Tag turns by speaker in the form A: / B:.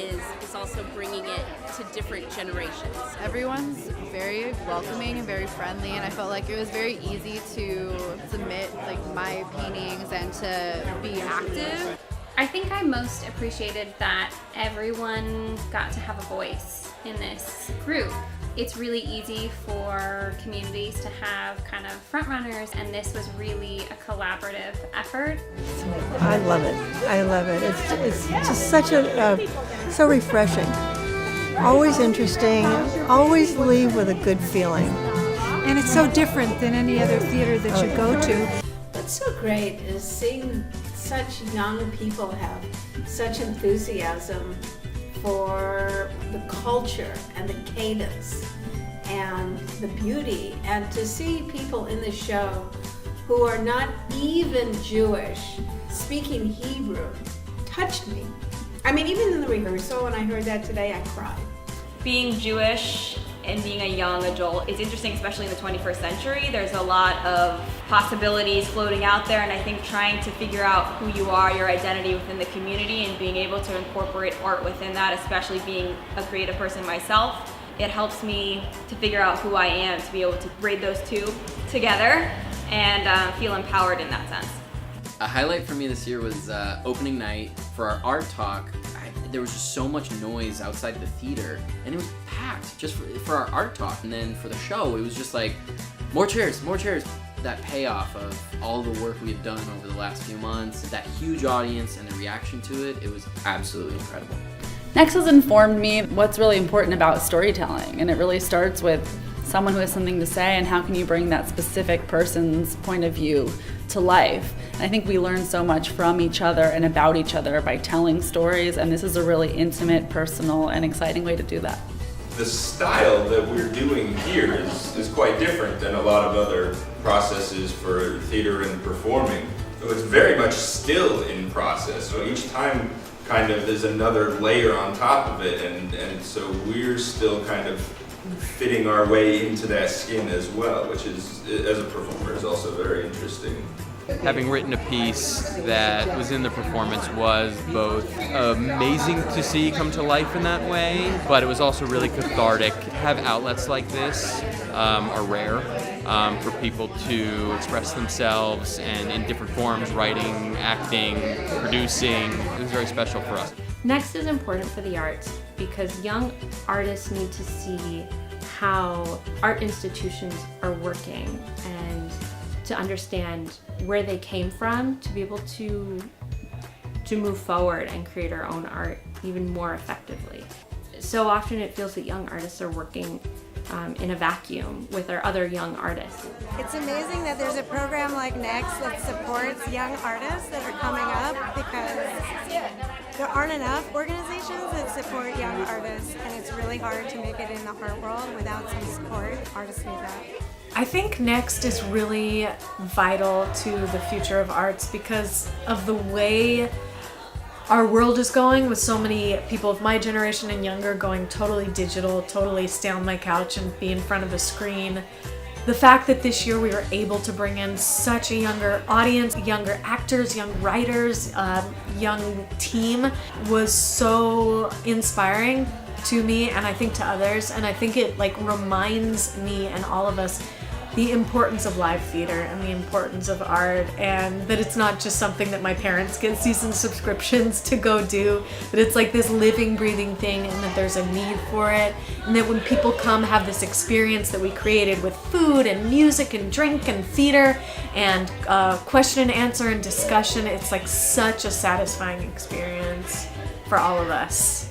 A: is also bringing it to different generations.
B: Everyone's very welcoming and very friendly, and I felt like it was very easy to submit like my paintings and to be active.
C: I think I most appreciated that everyone got to have a voice in this group. It's really easy for communities to have kind of front runners, and this was really a collaborative effort.
D: I love it. I love it. It's just such so refreshing. Always interesting. Always leave with a good feeling.
E: And it's so different than any other theater that you go to.
F: What's so great is seeing such young people have such enthusiasm for the culture and the cadence and the beauty, and to see people in the show who are not even Jewish speaking Hebrew touched me. I mean, even in the rehearsal when I heard that today, I cried.
G: Being Jewish and being a young adult is interesting, especially in the 21st century. There's a lot of possibilities floating out there, and I think trying to figure out who you are, your identity within the community, and being able to incorporate art within that, especially being a creative person myself, it helps me to figure out who I am, to be able to braid those two together and feel empowered in that sense.
H: A highlight for me this year was opening night for our art talk. There was just so much noise outside the theater, and it was packed just for our art talk. And then for the show, it was just like, more chairs, more chairs. That payoff of all the work we had done over the last few months, that huge audience and the reaction to it was absolutely incredible.
B: Next has informed me what's really important about storytelling, and it really starts with someone who has something to say and how can you bring that specific person's point of view to life. And I think we learn so much from each other and about each other by telling stories, and this is a really intimate, personal, and exciting way to do that.
I: The style that we're doing here is quite different than a lot of other processes for theater and performing. So it's very much still in process. So each time kind of there's another layer on top of it, and so we're still kind of fitting our way into that skin as well, which is, as a performer, is also very interesting.
J: Having written a piece that was in the performance was both amazing to see come to life in that way, but it was also really cathartic. Have outlets like this are rare for people to express themselves and in different forms, writing, acting, producing. It was very special for us.
C: Next is important for the arts because young artists need to see how art institutions are working and to understand where they came from, to be able to move forward and create our own art even more effectively. So often it feels that young artists are working in a vacuum with our other young artists.
K: It's amazing that there's a program like Next that supports young artists that are coming up, because there aren't enough organizations that support young artists, and it's really hard to make it in the art world without some support. Artists need that.
E: I think Next is really vital to the future of arts because of the way our world is going, with so many people of my generation and younger going totally digital, totally stay on my couch and be in front of a screen. The fact that this year we were able to bring in such a younger audience, younger actors, young writers, young team was so inspiring to me, and I think to others, and I think it reminds me and all of us the importance of live theater and the importance of art, and that it's not just something that my parents get season subscriptions to go do, that it's like this living, breathing thing, and that there's a need for it, and that when people come have this experience that we created with food and music and drink and theater and question and answer and discussion, it's like such a satisfying experience for all of us.